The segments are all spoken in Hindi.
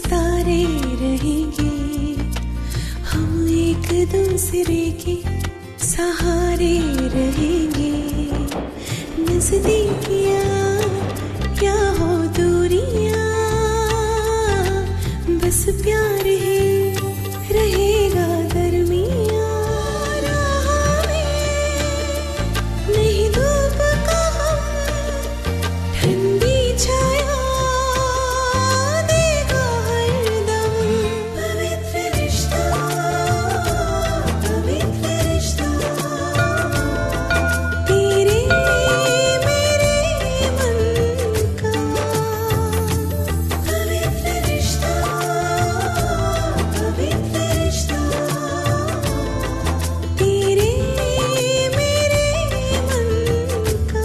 सितारे रहेंगे, हम एक दूसरे के सहारे रहेंगे। नजदीकियां क्या हो दूरियां, बस प्यार ही रहेगा दरमियां। राह में नहीं धूप का हम, ठंडी छाया देगा हरदम। पवित्र रिश्ता, पवित्र रिश्ता, तेरे मेरे मन का। पवित्र रिश्ता, पवित्र रिश्ता, तेरे मेरे मन का।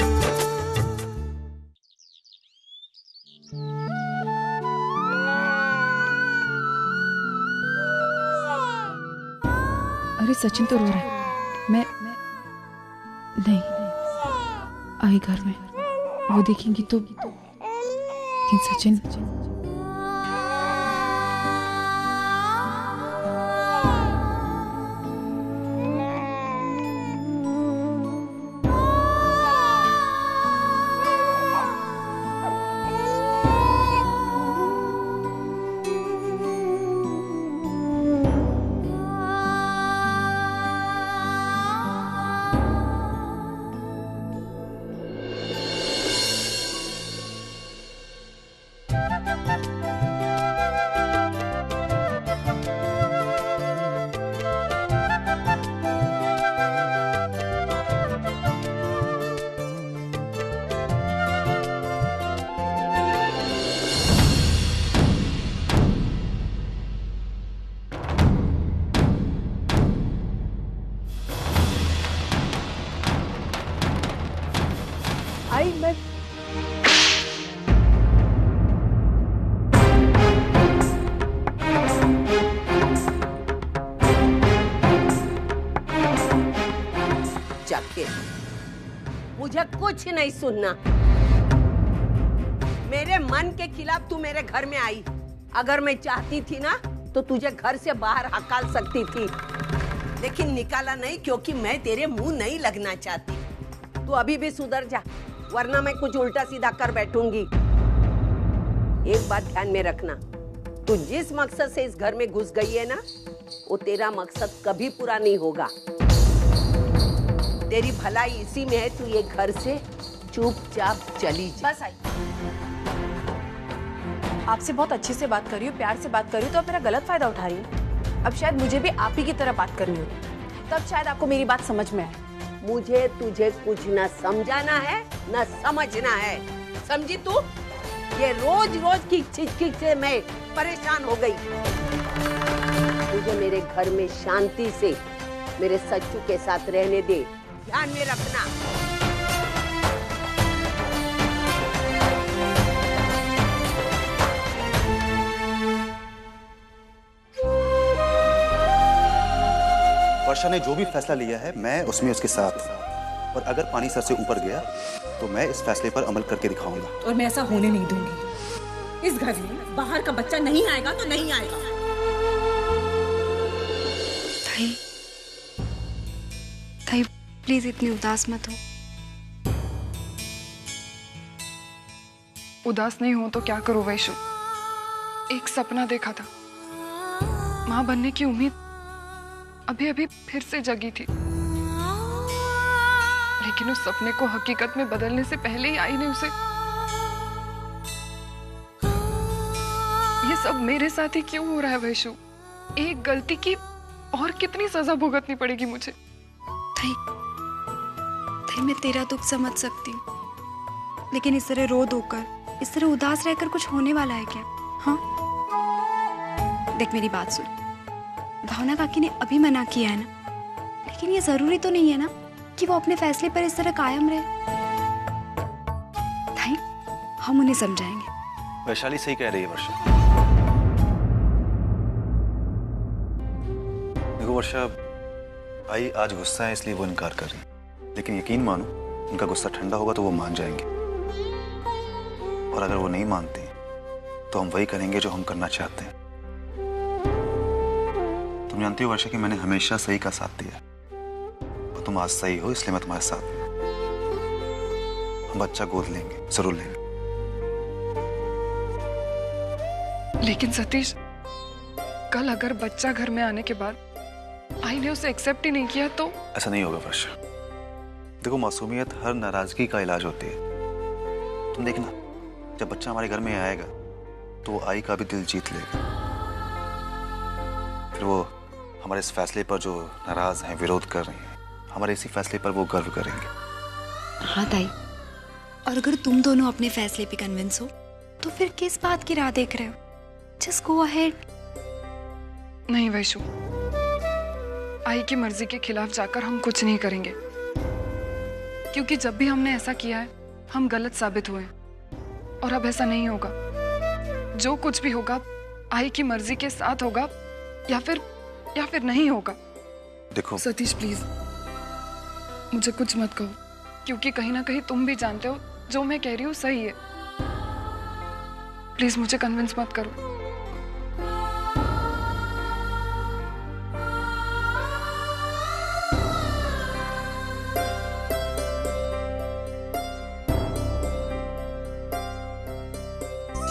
अरे सचिन तो रो रहा है। मैं नहीं आई घर में, वो देखेंगी तो। लेकिन सचिन आई मैं जाके मुझे कुछ नहीं सुनना। मेरे मन के खिलाफ तू मेरे घर में आई। अगर मैं चाहती थी ना तो तुझे घर से बाहर हकाल सकती थी, लेकिन निकाला नहीं क्योंकि मैं तेरे मुंह नहीं लगना चाहती। तू अभी भी सुधर जा, वरना मैं कुछ उल्टा सीधा कर बैठूंगी। एक बात ध्यान में रखना, तू जिस मकसद से इस घर में घुस गई है ना, वो तेरा मकसद कभी पूरा नहीं होगा। तेरी भलाई इसी में है, तू ये घर से चुपचाप चली जा। बस आई, आपसे बहुत अच्छे से बात कर रही हूँ, प्यार से बात कर रही हूँ, तो आप मेरा गलत फायदा उठा रही हैं। अब शायद मुझे भी आप ही की तरह बात करनी होगी, तब शायद आपको मेरी बात समझ में आए। मुझे तुझे कुछ न समझाना है न समझना है, समझी तू? ये रोज रोज की खिचखिच से मैं परेशान हो गई। मुझे मेरे घर में शांति से मेरे सच्चू के साथ रहने दे, ध्यान में रखना। वर्षा ने जो भी फैसला लिया है मैं उसमें उसके साथ हूं, और अगर पानी सर से ऊपर गया तो मैं इस फैसले पर अमल करके दिखाऊंगा। और मैं ऐसा होने नहीं दूंगी। इस घर में बाहर का बच्चा नहीं आएगा तो नहीं आएगा। ताई प्लीज इतनी उदास मत हो। उदास नहीं हो तो क्या करूं वैशु? एक सपना देखा था, माँ बनने की उम्मीद अभी अभी फिर से जगी थी, लेकिन उस सपने को हकीकत में बदलने से पहले ही आई ने उसे। ये सब मेरे साथ ही क्यों हो रहा है वैशु? एक गलती की और कितनी सजा भुगतनी पड़ेगी मुझे? ताई मैं तेरा दुख समझ सकती हूँ, लेकिन इस तरह रो धोकर, इस तरह उदास रहकर कुछ होने वाला है क्या? हाँ देख मेरी बात सुन, भावना काकी ने अभी मना किया है ना, लेकिन ये जरूरी तो नहीं है ना कि वो अपने फैसले पर इस तरह कायम रहे। भाई हम उन्हें समझाएंगे। वैशाली सही कह रही है वर्षा। देखो वर्षा, आई आज गुस्सा है इसलिए वो इनकार कर रही है, लेकिन यकीन मानो उनका गुस्सा ठंडा होगा तो वो मान जाएंगे, और अगर वो नहीं मानते तो हम वही करेंगे जो हम करना चाहते हैं। तुम जानती हो वर्षा कि मैंने हमेशा सही का साथ दिया और तुम आज सही हो, इसलिए मैं तुम्हारे साथ हूं। हम बच्चा गोद लेंगे, जरूर लेंगे। लेकिन सतीश, कल अगर बच्चा घर में आने के बाद आई ने उसे एक्सेप्ट ही नहीं किया तो? ऐसा नहीं होगा वर्षा। देखो, मासूमियत हर नाराजगी का इलाज होती है। तुम देखना, जब बच्चा हमारे घर में आएगा तो वो आई का भी दिल जीत लेगा। फिर वो हमारे इस फैसले पर जो नाराज हैं, विरोध कर रही हैं, हमारे इसी फैसले पर वो गर्व करेंगे। हाँ ताई, और अगर तुम दोनों अपने फैसले पे कन्विंस हो तो फिर किस बात की राह देख रहे हो? Just go ahead. नहीं वैशु, आई की मर्जी के खिलाफ जाकर हम कुछ नहीं करेंगे, क्योंकि जब भी हमने ऐसा किया है हम गलत साबित हुए हैं। और अब ऐसा नहीं होगा। जो कुछ भी होगा आई की मर्जी के साथ होगा या फिर नहीं होगा। देखो सतीश प्लीज, मुझे कुछ मत कहो, क्योंकि कहीं ना कहीं तुम भी जानते हो जो मैं कह रही हूँ सही है। प्लीज मुझे कन्विंस मत करो।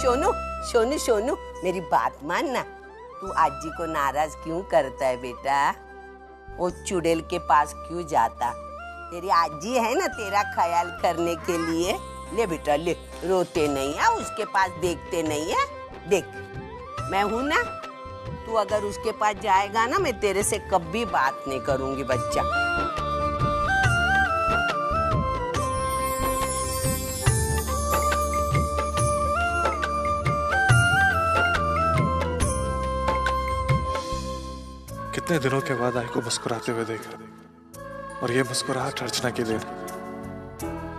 सोनू सोनू सोनू, मेरी बात मानना। तू आजी को नाराज क्यों करता है बेटा? वो चुड़ैल के पास क्यों जाता? तेरी आजी है ना तेरा ख्याल करने के लिए। ले बेटा ले, रोते नहीं है, उसके पास देखते नहीं है। देख, मैं हूं ना, तू अगर उसके पास जाएगा ना, मैं तेरे से कभी बात नहीं करूंगी बच्चा। कितने दिनों के बाद आई को मुस्कुराते हुए देखा, और ये मुस्कुराहट अर्चना की देन।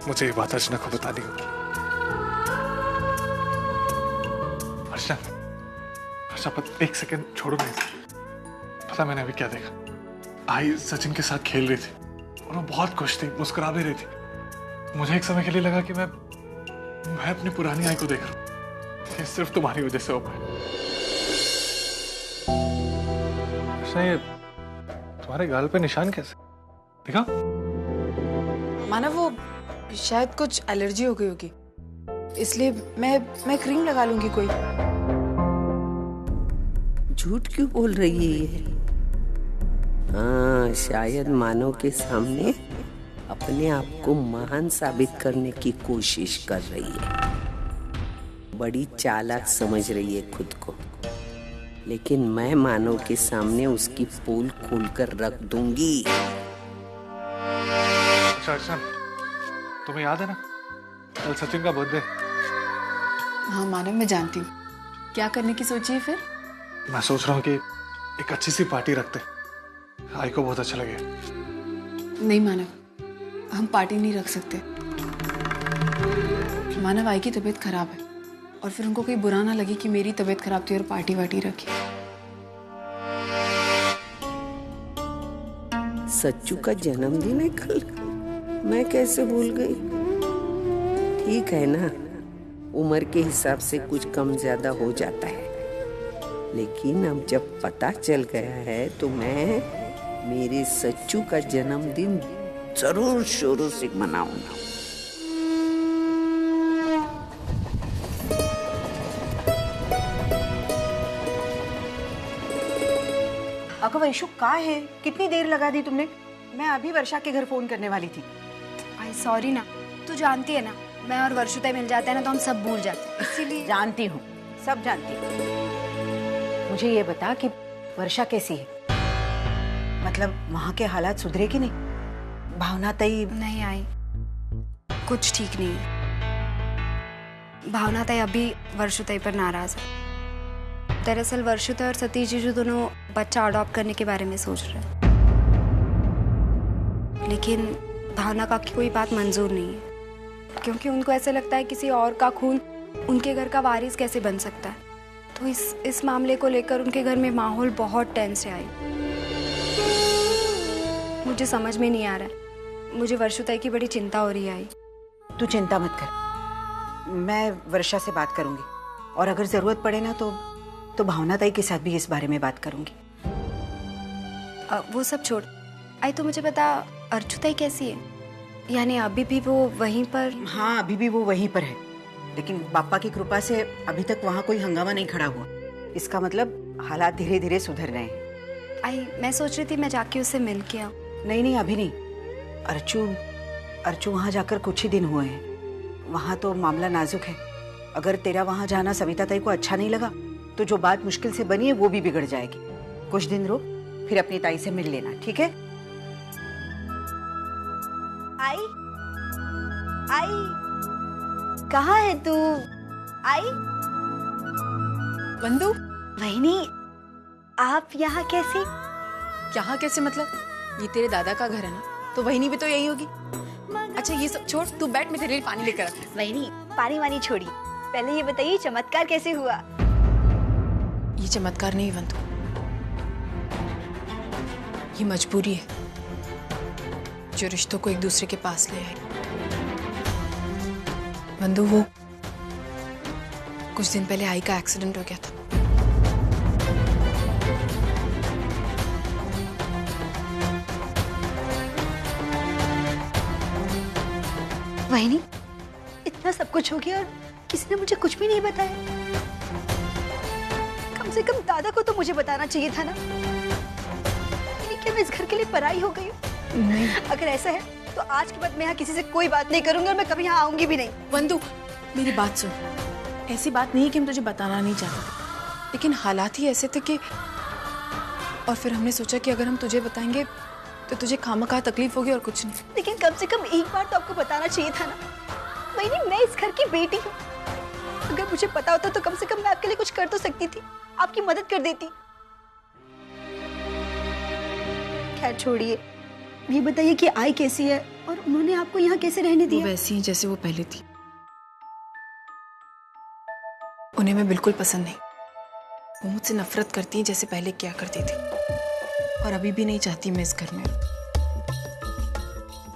मुझे ये बात अर्चना को बतानी होगी। अर्चना, एक सेकंड छोड़ो नहीं। पता मैंने अभी क्या देखा? आई सचिन के साथ खेल रही थी और वो बहुत खुश थी, मुस्कुरा भी रही थी। मुझे एक समय के लिए लगा कि मैं अपनी पुरानी आई को देख रहा हूँ। ये सिर्फ तुम्हारी वजह से हो पाया। ये तुम्हारे गाल पे निशान कैसे? देखा? माना वो शायद कुछ एलर्जी हो गई होगी, इसलिए मैं क्रीम लगा लूंगी कोई। झूठ क्यों बोल रही है ये? हाँ, शायद मानव के सामने अपने आप को महान साबित करने की कोशिश कर रही है। बड़ी चालाक समझ रही है खुद को, लेकिन मैं मानव के सामने उसकी पोल खोलकर रख दूंगी। अच्छा, तुम्हें याद है ना कल सचिन का बर्थडे? हाँ मानव, मैं जानती हूँ। क्या करने की सोची है फिर? मैं सोच रहा हूँ कि एक अच्छी सी पार्टी रखते, आई को बहुत अच्छा लगे। नहीं मानव, हम पार्टी नहीं रख सकते। मानव, आई की तबीयत खराब है और फिर उनको कोई बुरा ना लगे कि मेरी तबीयत खराब थी और पार्टी वार्टी रखी। सच्चू का जन्मदिन है कल, मैं कैसे भूल गई? ठीक है ना, उम्र के हिसाब से कुछ कम ज्यादा हो जाता है, लेकिन अब जब पता चल गया है तो मैं मेरे सच्चू का जन्मदिन जरूर शोरों से मनाऊंगा। अको वैशु, का है? कितनी देर लगा दी तुमने? मैं अभी वर्षा के घर फोन करने वाली थी। आई सॉरी ना, तू जानती है ना, मैं और वर्षुता मिल जाते हैं ना तो हम सब भूल जाते हैं, इसीलिए। जानती हूँ, सब जानती हूँ। मुझे ये बता कि वर्षा कैसी है? मतलब वहाँ के हालात सुधरे कि नहीं? भावना तई नहीं आई, कुछ ठीक नहीं है। भावना तई अभी वर्षुता पर नाराज है। दरअसल वर्षुता और सतीश जीजू दोनों बच्चा अडॉप्ट करने के बारे में सोच रहे हैं, लेकिन भावना का कोई बात मंजूर नहीं है, क्योंकि उनको ऐसे लगता है किसी और का खून उनके घर का वारिस कैसे बन सकता है। तो इस मामले को लेकर उनके घर में माहौल बहुत टेंस है। आई, मुझे समझ में नहीं आ रहा है, मुझे वर्षुता की बड़ी चिंता हो रही है। आई, तू चिंता मत कर, मैं वर्षा से बात करूंगी और अगर जरूरत पड़े ना तो भावना ताई के साथ भी इस बारे में बात करूंगी। वो सब छोड़, आई तो मुझे बता, अर्चू ताई कैसी है? यानी अभी भी वो वहीं पर? हाँ, अभी भी वो वहीं पर है, लेकिन पापा की कृपा से अभी तक वहाँ कोई हंगामा नहीं खड़ा हुआ। इसका मतलब हालात धीरे धीरे सुधर रहे हैं। आई मैं सोच रही थी मैं जाके उससे मिल के आऊँ। नहीं, अभी नहीं। अर्चू वहाँ जाकर कुछ ही दिन हुए हैं। वहाँ तो मामला नाजुक है। अगर तेरा वहाँ जाना सविता ताई को अच्छा नहीं लगा तो जो बात मुश्किल से बनी है वो भी बिगड़ जाएगी। कुछ दिन रुक, फिर अपनी ताई से मिल लेना, ठीक है? आई कहाँ है तू? आई बंधु, वहीनी, आप यहाँ कैसे? यहाँ कैसे मतलब? ये तेरे दादा का घर है ना, तो वहीनी भी तो यही होगी। अच्छा ये सब छोड़, तू बैठ, मैं तेरे लिए पानी लेकर आता हूं। वहीनी, पानी वानी छोड़ी, पहले ये बताइए चमत्कार कैसे हुआ? ये चमत्कार नहीं बंधु, ये मजबूरी है जो रिश्तों को एक दूसरे के पास ले आए। बंधु, वो कुछ दिन पहले आई का एक्सीडेंट हो गया था। वहीनी, इतना सब कुछ हो गया और किसी ने मुझे कुछ भी नहीं बताया। कम से कम दादा को तो मुझे बताना चाहिए था ना। यानी क्या मैं इस घर के लिए पराई हो गई हूँ? नहीं अगर ऐसा है तो आज के बाद मैं यहाँ किसी से कोई बात नहीं करूंगी और मैं कभी यहाँ आऊंगी भी नहीं। बंधु, मेरी बात सुन। ऐसी बात नहीं है कि हम तुझे बताना नहीं चाहते थे, लेकिन हालात ही ऐसे थे कि, और फिर हमने सोचा कि अगर हम तुझे बताएंगे तो तुझे खामखा तकलीफ होगी और कुछ नहीं। लेकिन कम से कम एक बार तो आपको बताना चाहिए था ना। वहीनी, मैं इस घर की बेटी हूँ। अगर मुझे पता होता तो कम से कम मैं आपके लिए कुछ कर तो सकती थी, आपकी मदद कर देती। खैर छोड़िए, ये बताइए कि आई कैसी है और उन्होंने आपको यहाँ कैसे रहने वो दिया? वैसी ही जैसे वो पहले थी। उन्हें मैं बिल्कुल पसंद नहीं। वो मुझसे नफरत करती हैं जैसे पहले किया करती थी, और अभी भी नहीं चाहती मैं इस घर में।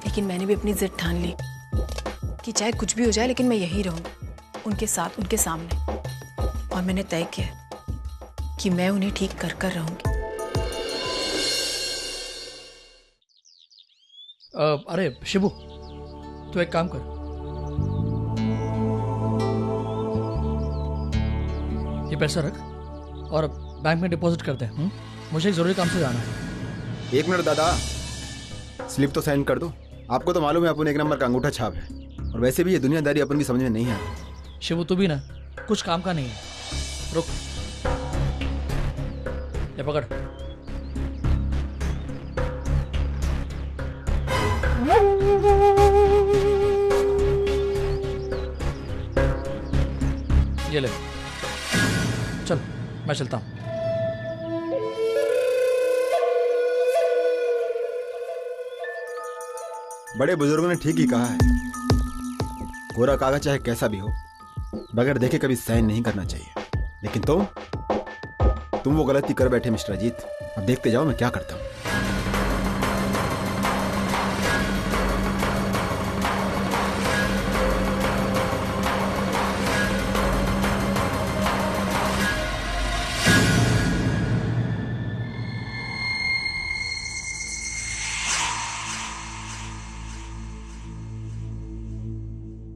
लेकिन मैंने भी अपनी जिद ठान ली कि चाहे कुछ भी हो जाए लेकिन मैं यहीं रहूंगी, उनके साथ, उनके सामने। और मैंने तय किया कि मैं उन्हें ठीक कर कर रहूंगी। अरे शिबू, तू एक काम कर, ये पैसा रख और बैंक में डिपॉजिट कर दे। मुझे एक जरूरी काम से जाना है। एक मिनट दादा, स्लिप तो साइन कर दो। आपको तो मालूम है अपन एक नंबर का अंगूठा छाप है, और वैसे भी ये दुनियादारी अपन की समझ में नहीं है। शिबू, तू भी ना कुछ काम का नहीं है। रुक, ये पकड़। ये ले, चल मैं चलता हूँ। बड़े बुजुर्गों ने ठीक ही कहा है, कोरा कागज चाहे कैसा भी हो, बगैर देखे कभी साइन नहीं करना चाहिए। लेकिन तुम वो गलती कर बैठे मिस्टर अजीत। अब देखते जाओ मैं क्या करता हूँ।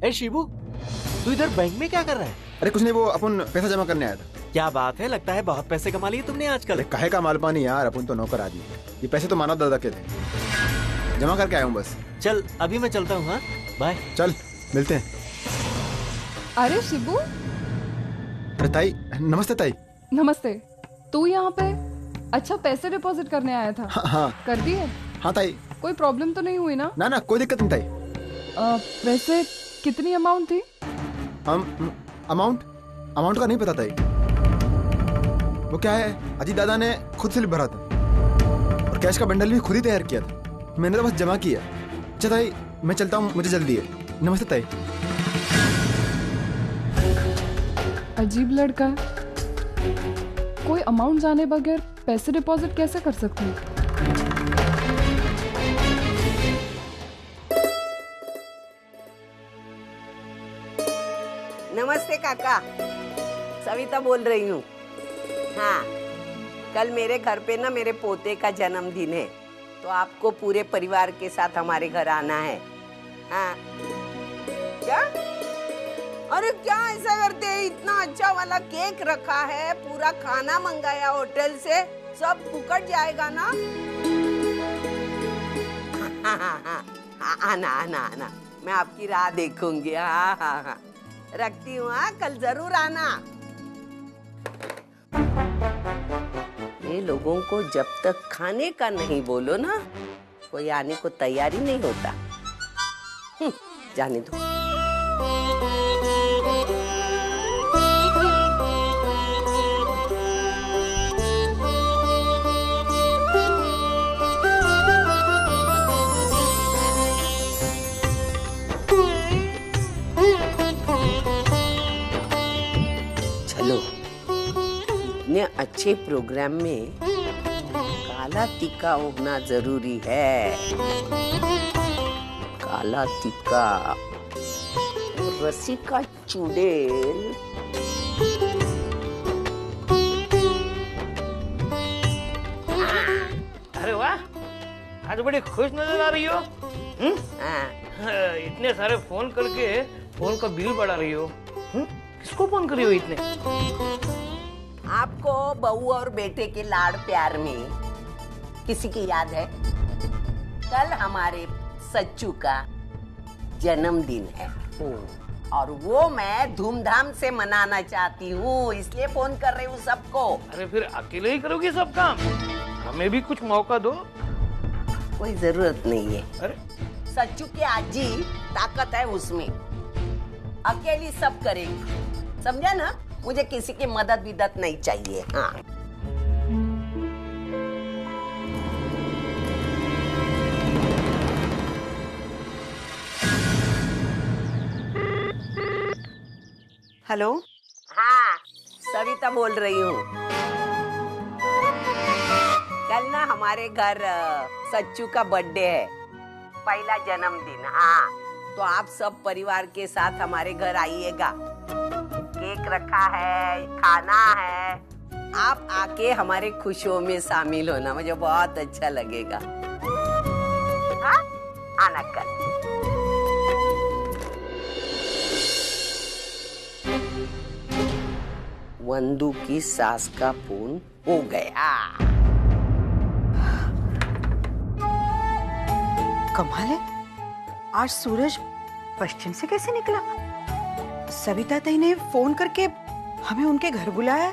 ए शिबू, तू इधर बैंक में क्या कर रहा है? अरे कुछ नहीं, वो अपन पैसा जमा करने आया था। क्या बात है, लगता है बहुत पैसे कमा लिए तुमने आजकल। अरे काहे का मालपानी यार, अपन तो नौकर आदमी है। ये पैसे तो मानव दादा के थे, जमा करके आया हूँ बस। चल अभी मैं चलता हूँ। हाँ बाय। चल मिलते हैं। अरे शिबू। अरे ताई, नमस्ते ताई। नमस्ते। तू यहाँ पे? अच्छा, पैसे डिपॉजिट करने आया था? हाँ कर दिए? हाँ ताई। कोई प्रॉब्लम तो नहीं हुई ना? ना कोई दिक्कत नहीं ताई। वैसे कितनी अमाउंट थी? अमाउंट का नहीं पता ताई। वो क्या है, अजीत दादा ने खुद स्लिप भरा था और कैश का बंडल भी खुद ही तैयार किया था। मैंने तो बस जमा किया। अच्छा ताई, मैं चलता हूँ, मुझे जल्दी है। नमस्ते ताई। अजीब लड़का है, कोई अमाउंट जाने बगैर पैसे डिपॉजिट कैसे कर सकते हैं? नमस्ते काका। सविता बोल रही हूँ। हाँ, कल मेरे घर पे ना मेरे पोते का जन्मदिन है, तो आपको पूरे परिवार के साथ हमारे घर आना है। हाँ। क्या? अरे क्या ऐसा करते हैं? इतना अच्छा वाला केक रखा है, पूरा खाना मंगाया होटल से, सब फुकट जाएगा ना? हाँ हाँ हाँ, आना आना आना, मैं आपकी राह देखूंगी। हाँ हाँ हाँ, रखती हूँ। हाँ, कल जरूर आना। ये लोगों को जब तक खाने का नहीं बोलो ना, कोई आने को तैयारी नहीं होता। जाने दो। चलो, इतने अच्छे प्रोग्राम में काला टीका होना जरूरी है। काला टीका और रस्सी का चुड़ैल। अरे वाह, आज बड़ी खुश नजर आ रही हो। इतने सारे फोन करके फोन का बिल बढ़ा रही हो। किसको फोन कर रही हो इतने? आपको बहू और बेटे के लाड़ प्यार में किसी की याद है? कल हमारे सच्चू का जन्मदिन है और वो मैं धूमधाम से मनाना चाहती हूँ, इसलिए फोन कर रही हूँ सबको। अरे फिर अकेले ही करोगी सब काम? हमें भी कुछ मौका दो। कोई जरूरत नहीं है। अरे सच्चू की आजी ताकत है उसमें, अकेली सब करेगी, समझा ना? मुझे किसी की मदद विदत नहीं चाहिए। हाँ। हेलो। हाँ, सविता बोल रही हूँ। कल ना हमारे घर सच्चू का बर्थडे है, पहला जन्मदिन। हाँ, तो आप सब परिवार के साथ हमारे घर आइएगा। केक रखा है, खाना है, आप आके हमारे खुशियों में शामिल होना, मुझे बहुत अच्छा लगेगा। हाँ, आना कल। वंदू की सास का फोन हो गया। कमाल है, आज सूरज पश्चिम से कैसे निकला? सविता ताई ने फोन करके हमें उनके घर बुलाया।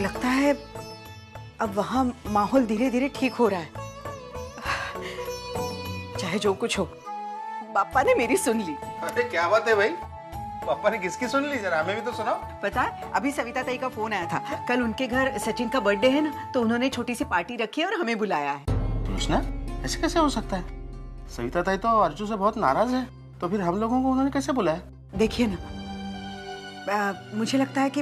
लगता है अब वहां माहौल धीरे धीरे ठीक हो रहा है। चाहे जो कुछ हो, पापा ने मेरी सुन ली। अरे क्या बात है भाई, पापा ने किसकी सुन ली? जरा हमें भी तो सुनाओ। पता है, अभी सविता ताई का फोन आया था। कल उनके घर सचिन का बर्थडे है ना, तो उन्होंने छोटी सी पार्टी रखी है और हमें बुलाया है। कृष्णा, ऐसे कैसे हो सकता है? सविता ताई तो अर्जु से बहुत नाराज है, तो फिर हम लोगों को उन्होंने कैसे बुलाया? देखिए ना, मुझे लगता है कि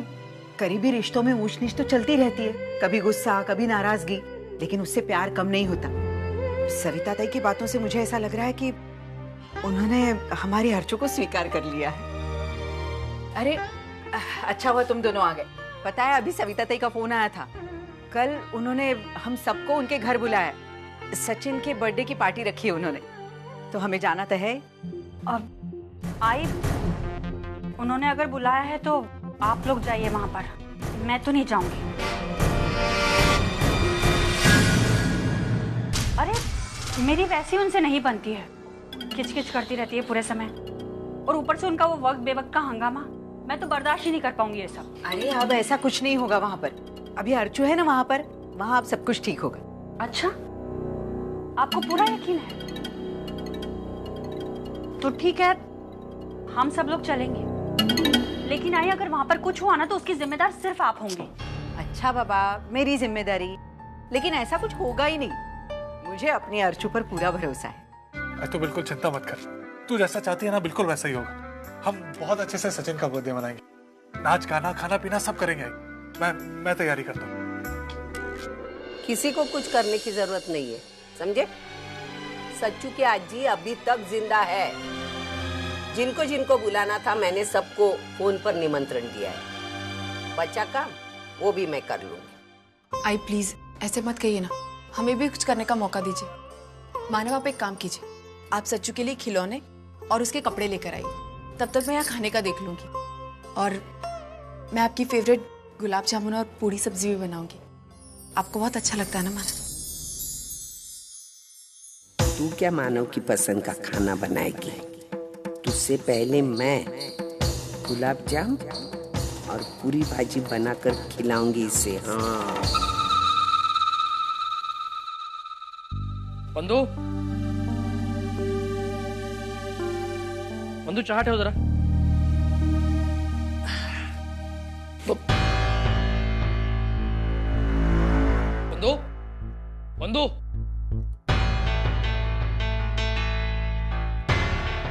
करीबी रिश्तों में ऊंच नीच तो चलती रहती है, कभी गुस्सा कभी नाराजगी, लेकिन उससे प्यार कम नहीं होता। सविता ताई की बातों से मुझे ऐसा लग रहा है कि उन्होंने हमारी अर्जु को स्वीकार कर लिया है। अरे अच्छा हुआ तुम दोनों आ गए। पता है, अभी सविता ताई का फोन आया था। कल उन्होंने हम सबको उनके घर बुलाया, सचिन के बर्थडे की पार्टी रखी है उन्होंने, तो हमें जाना तो है। अब आई, उन्होंने अगर बुलाया है तो आप लोग जाइए वहां पर, मैं तो नहीं जाऊंगी। अरे मेरी वैसी उनसे नहीं बनती है, किचकिच करती रहती है पूरे समय, और ऊपर से उनका वो वक्त बेवक्त का हंगामा, मैं तो बर्दाश्त ही नहीं कर पाऊंगी ये सब। अरे अब ऐसा कुछ नहीं होगा वहां पर, अभी अर्चू है ना वहां पर, वहां अब सब कुछ ठीक होगा। अच्छा, आपको पूरा यकीन है? तो ठीक है, हम सब लोग चलेंगे, लेकिन आई अगर वहां पर कुछ हुआ ना तो उसकी जिम्मेदार सिर्फ आप होंगे। अच्छा बाबा, मेरी जिम्मेदारी, लेकिन ऐसा कुछ होगा ही नहीं। मुझे अपनी अर्चू पर पूरा भरोसा है। तो बिल्कुल चिंता मत कर, तू जैसा चाहती है ना बिल्कुल वैसा ही होगा। हम बहुत अच्छे से सचिन का बर्थडे मनाएंगे, नाच गाना खाना पीना सब करेंगे। मैं तैयारी करता हूँ। किसी को कुछ करने की जरूरत नहीं है, समझे? सच्चू की आजी अभी तक जिंदा है, जिनको जिनको बुलाना था मैंने सबको फोन पर निमंत्रण दिया है। बच्चा काम वो भी मैं कर लूंगी। आई प्लीज ऐसे मत कहिए ना, हमें भी कुछ करने का मौका दीजिए। मानव आप एक काम कीजिए, आप सच्चू के लिए खिलौने और उसके कपड़े लेकर आइए, तब तक मैं यहाँ खाने का देख लूंगी। और मैं आपकी फेवरेट गुलाब जामुन और पूरी सब्जी भी बनाऊंगी, आपको बहुत अच्छा लगता है ना मानव? तू क्या मानव की पसंद का खाना बनाएगी? तुझसे पहले मैं गुलाब जाम और पूरी भाजी बनाकर खिलाऊंगी इसे। हाँ बंधु, बंधु चाट है जरा। बंधु, बंधु,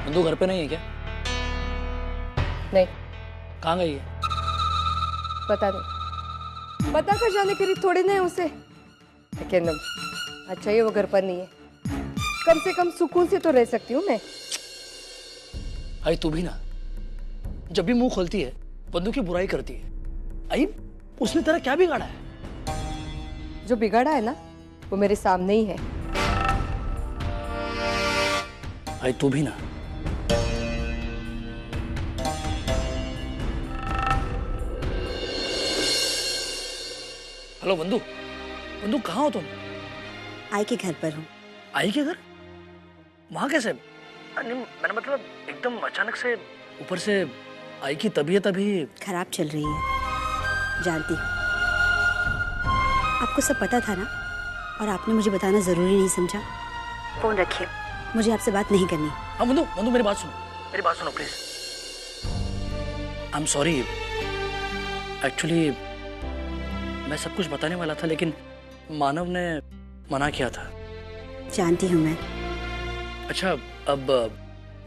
बंधु घर पे नहीं है क्या? नहीं। कहाँ गई है? पता नहीं, पता कर जाने के लिए थोड़ी ना है उसे। लेकिन अच्छा ये वो घर पर नहीं है, कम से कम सुकून से तो रह सकती हूँ मैं। आई तू भी ना, जब भी मुंह खोलती है बंधु की बुराई करती है। आई उसने तेरा क्या बिगाड़ा है? जो बिगाड़ा है ना वो मेरे सामने ही है। आई तू भी ना। हेलो बंधु, बंधु कहाँ हो तुम? आई के घर पर हूँ। आई के घर? वहां कैसे? मैंने मतलब एकदम अचानक से, ऊपर से आई की तबीयत अभी खराब चल रही है, जानती हूँ। आपको सब पता था ना, और आपने मुझे बताना जरूरी नहीं समझा। फोन रखिए, मुझे आपसे बात नहीं करनी। हाँ बंधु, बंधु मेरी बात सुनो, मेरी बात सुनो please. I am sorry, actually मैं सब कुछ बताने वाला था लेकिन मानव ने मना किया था। जानती हूँ मैं। अच्छा, अब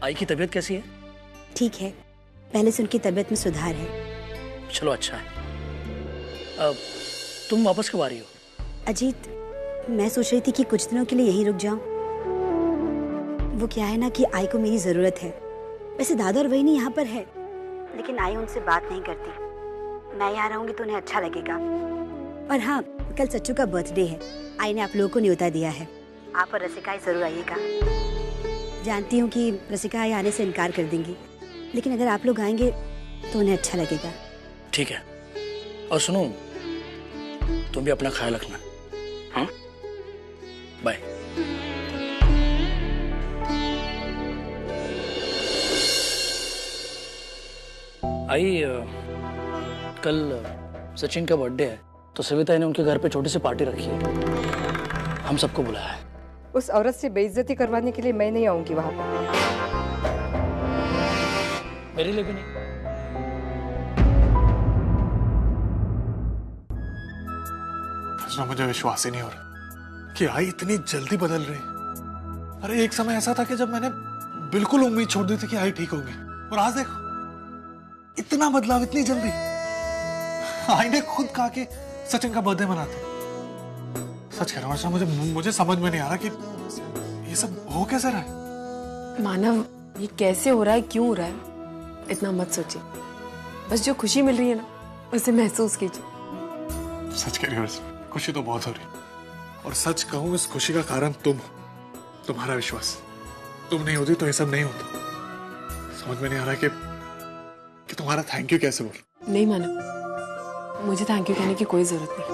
आई की तबीयत कैसी है? ठीक है, पहले से उनकी तबीयत में सुधार है। चलो अच्छा है। अब तुम वापस कब आ रही हो? अजीत, मैं सोच रही थी कि कुछ दिनों के लिए यहीं रुक जाऊं। वो क्या है ना कि आई को मेरी जरूरत है। वैसे दादा और वही नहीं यहाँ पर है, लेकिन आई उनसे बात नहीं करती। मैं यहाँ रहूंगी तो उन्हें अच्छा लगेगा। और हाँ, कल सच्चू का बर्थडे है। आई ने आप लोगों को न्योता दिया है, आप और रसिका जरूर आइएगा। जानती हूँ कि रसिका आई आने से इनकार कर देंगी, लेकिन अगर आप लोग आएंगे तो उन्हें अच्छा लगेगा। ठीक है। और सुनो, तुम भी अपना ख्याल रखना। हाँ, बाय। आई कल सचिन का बर्थडे है तो सविता ने उनके घर पे छोटी सी पार्टी रखी है। हम सबको बुलाया है। उस औरत से बेइज्जती करवाने के लिए मैं नहीं आऊंगी वहां पर। मेरे लिए भी नहीं। मुझे विश्वास ही नहीं हो रहा कि आई इतनी जल्दी बदल रही। अरे एक समय ऐसा था कि जब मैंने बिल्कुल उम्मीद छोड़ दी थी कि आई ठीक होगी, और आज देखो इतना बदलाव इतनी जल्दी। आई ने खुद कहा कि सचिन का बर्थडे मनाते। सच कह रहा हूँ, मुझे समझ में नहीं आ रहा कि ये सब हो कैसे रहा है। मानव, ये कैसे हो रहा है, क्यों हो रहा है, इतना मत सोचिए। बस जो खुशी मिल रही है ना, उसे महसूस कीजिए। सच कह रही हो, खुशी तो बहुत हो रही, और सच कहूँ इस खुशी का कारण तुम हो, तुम्हारा विश्वास। तुम नहीं होती तो ये सब नहीं होता। समझ में नहीं आ रहा कि तुम्हारा थैंक यू कैसे बोल। नहीं मानव, मुझे थैंक यू कहने की कोई जरूरत नहीं।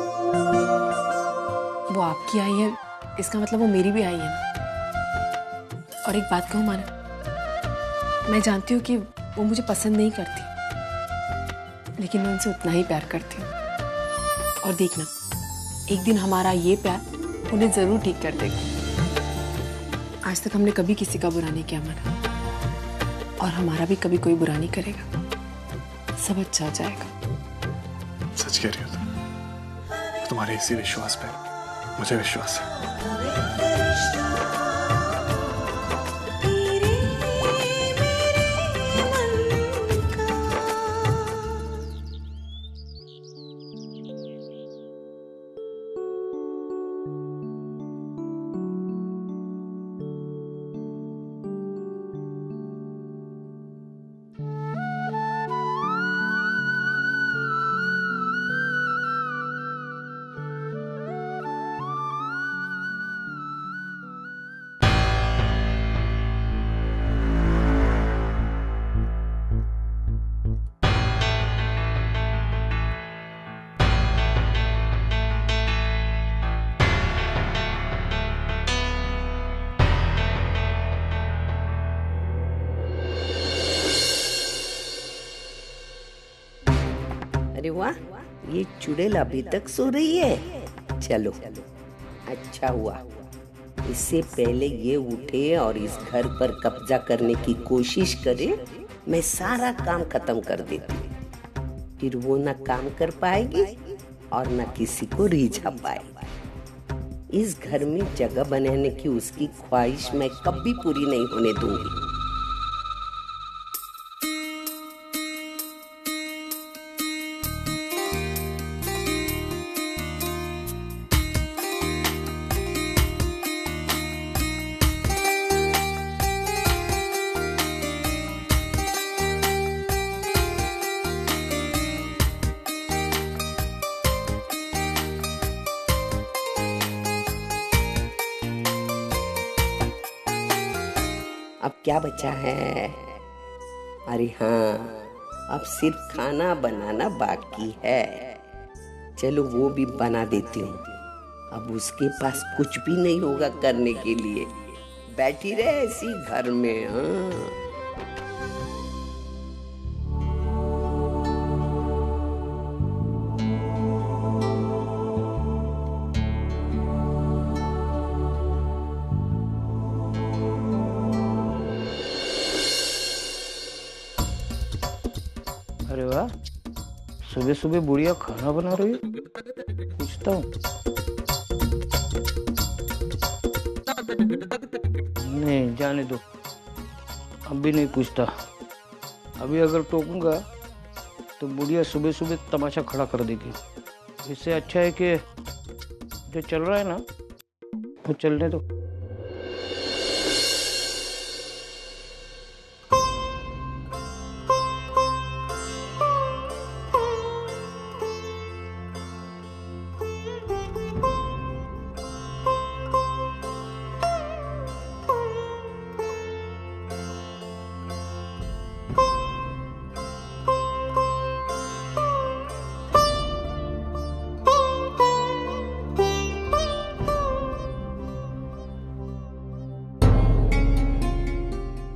वो आपकी आई है, इसका मतलब वो मेरी भी आई है ना। और एक बात कहूँ मानव, मैं जानती हूँ कि वो मुझे पसंद नहीं करती, लेकिन मैं उनसे उतना ही प्यार करती हूँ। और देखना, एक दिन हमारा ये प्यार उन्हें जरूर ठीक कर देगा। आज तक हमने कभी किसी का बुरा नहीं किया मानव, और हमारा भी कभी कोई बुरा नहीं करेगा। सब अच्छा हो जाएगा। सच कह रही हो, तुम्हारे इसी विश्वास पे मुझे विश्वास है। अरे वाह, ये चुड़ैल अभी तक सो रही है। चलो अच्छा हुआ, इससे पहले ये उठे और इस घर पर कब्जा करने की कोशिश करे, मैं सारा काम खत्म कर देती। फिर वो न काम कर पाएगी और न किसी को रिझा पाएगी। इस घर में जगह बनाने की उसकी ख्वाहिश मैं कभी पूरी नहीं होने दूंगी। अब क्या बचा है? अरे हाँ, अब सिर्फ खाना बनाना बाकी है। चलो वो भी बना देती हूँ। अब उसके पास कुछ भी नहीं होगा करने के लिए, बैठी रहे ऐसी घर में। हाँ अरे वाह, सुबह सुबह बुढ़िया खाना बना रही है। पूछता हूँ। नहीं, जाने दो, अब भी नहीं पूछता। अभी अगर टोकूंगा तो बुढ़िया सुबह सुबह तमाशा खड़ा कर देगी। इससे अच्छा है कि जो चल रहा है ना वो चलने दो।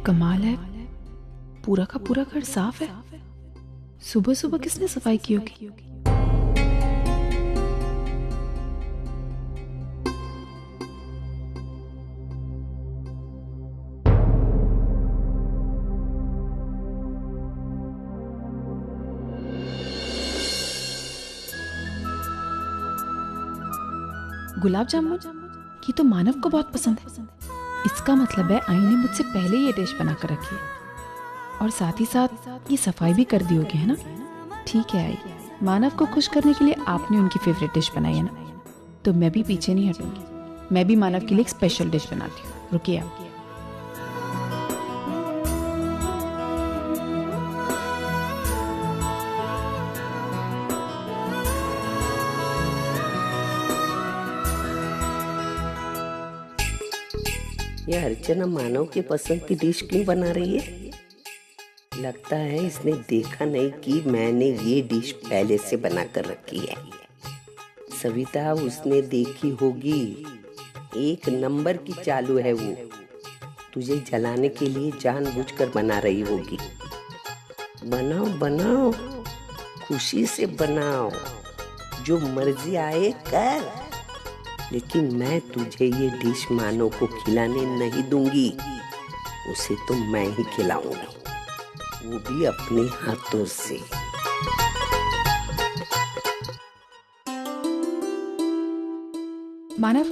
कमाल है, पूरा का पूरा घर साफ है। सुबह सुबह किसने सफाई की होगी? गुलाब जामुन की तो मानव को बहुत पसंद है। इसका मतलब है आई ने मुझसे पहले ये डिश बना कर रखी है और साथ ही साथ ये सफाई भी कर दी होगी, है ना? ठीक है आई, मानव को खुश करने के लिए आपने उनकी फेवरेट डिश बनाई है ना, तो मैं भी पीछे नहीं हटूंगी। मैं भी मानव के लिए एक स्पेशल डिश बनाती हूँ। रुकिए आप। ये अर्चना मानव की पसंद की डिश क्यों बना रही है? लगता है इसने देखा नहीं कि मैंने ये डिश पहले से बना कर रखी है। सविता उसने देखी होगी, एक नंबर की चालू है वो। तुझे जलाने के लिए जानबूझकर बना रही होगी। बनाओ बनाओ, खुशी से बनाओ, जो मर्जी आए कर, लेकिन मैं तुझे ये डिश मानव को खिलाने नहीं दूंगी। उसे तो मैं ही खिलाऊंगी, वो भी अपने हाथों से। मानव,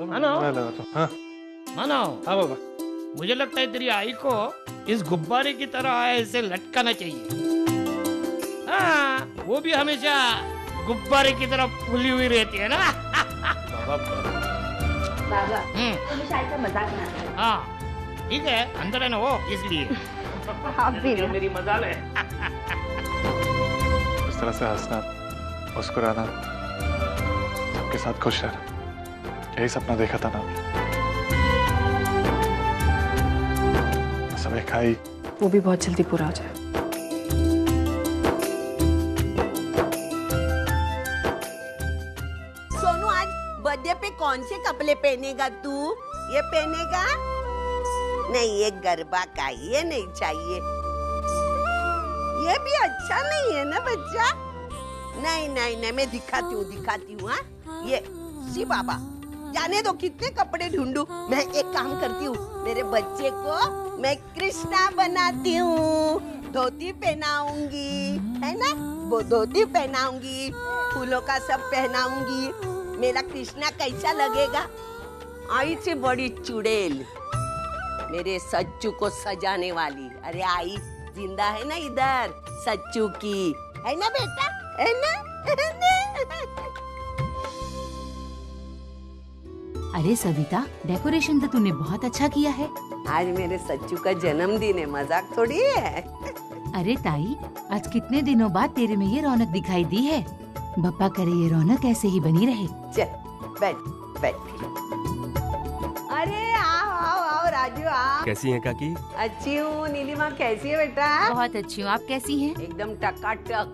हाँ मानव, हाँ बाबा, मुझे लगता है तेरी आई को इस गुब्बारे की तरह ऐसे लटकाना चाहिए। हाँ, वो भी हमेशा गुब्बारे की तरह फूली हुई रहती है ना। बाबा, हमेशा आई का मजाक ना करो। हाँ ठीक है, अंदर है ना वो, इसलिए आप भी ना। मेरी मजाल है। इस तरह से हंसना, मुस्कुराना, सबके साथ खुश रहना, यही सपना देखा था ना। सब एक आई, वो भी बहुत जल्दी पूरा हो जाए। सोनू, आज बर्थडे पे कौन से कपड़े पहनेगा तू? ये पहनेगा? नहीं, ये गरबा का, ये नहीं चाहिए। ये भी अच्छा नहीं है ना बच्चा? नहीं नहीं नहीं, मैं दिखाती हूँ हाँ। ये सी बाबा, जाने दो कितने कपड़े ढूंढूं। मैं एक काम करती हूँ, मेरे बच्चे को मैं कृष्णा बनाती हूँ। धोती पहनाऊंगी, है ना? वो धोती पहनाऊंगी, फूलों का सब पहनाऊंगी। मेरा कृष्णा कैसा लगेगा? आई से बड़ी चुड़ैल, मेरे सच्चू को सजाने वाली। अरे आई जिंदा है ना इधर, सच्चू की, है ना बेटा? है ना? अरे सविता, डेकोरेशन तो तूने बहुत अच्छा किया है। आज मेरे सच्चू का जन्मदिन है, मजाक थोड़ी है। अरे ताई, आज कितने दिनों बाद तेरे में ये रौनक दिखाई दी है। बप्पा करे ये रौनक ऐसे ही बनी रहे। चल बैठ बैठ। अरे आओ राजू आओ। कैसी हैं काकी? अच्छी हूँ। नीलिमा कैसी है बेटा? बहुत अच्छी हूँ, आप कैसी हैं? एकदम टकाटक।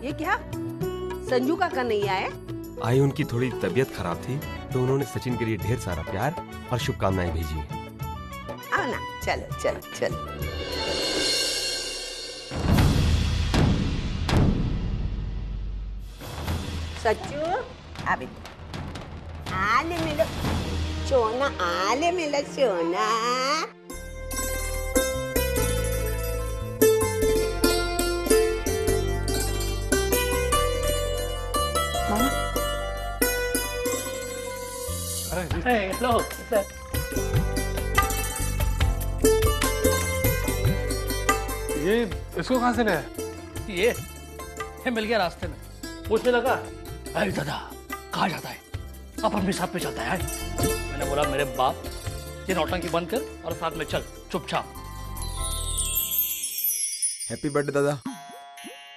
ये क्या, संजू काका नहीं आए? आई उनकी थोड़ी तबीयत खराब थी तो उन्होंने सचिन के लिए ढेर सारा प्यार और शुभकामनाएं भेजी हैं। आओ ना, चलो चलो चलो। सच्चू अबे आले मेरा सोना, आले मेरा सोना। Hello sir. ये इसको कहाँ से लाया? ये मिल गया रास्ते में, पूछने लगा अरे दादा कहाँ जाता है, अपन भी साथ में चलता है। मैंने बोला मेरे बाप, ये नौटंकी बंद कर और साथ में चल चुपचाप। हैप्पी बर्थडे दादा।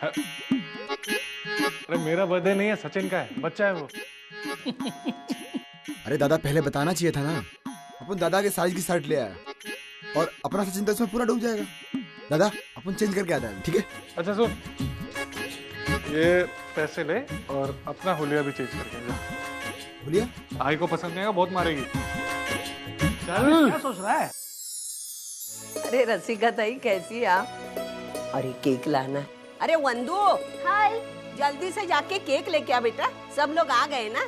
अरे मेरा बर्थडे नहीं है, सचिन का है, बच्चा है वो। अरे दादा पहले बताना चाहिए था ना, अपन दादा के साइज की शर्ट ले आया और अपना सचिन तो इसमें पूरा डूब जाएगा। दादा अपन चेंज करके आता है, ठीक है? अच्छा सुन, ये पैसे ले और अपना हुलिया भी चेंज करके जा। हुलिया? आई को पसंद नहीं आएगा, बहुत मारेगी। चल क्या सोच रहा है? अरे रसिका ताई कैसी है आप? अरे केक लाना है। अरे वंदू, हाय, जल्दी से जाके केक लेके आ बेटा, सब लोग आ गए ना।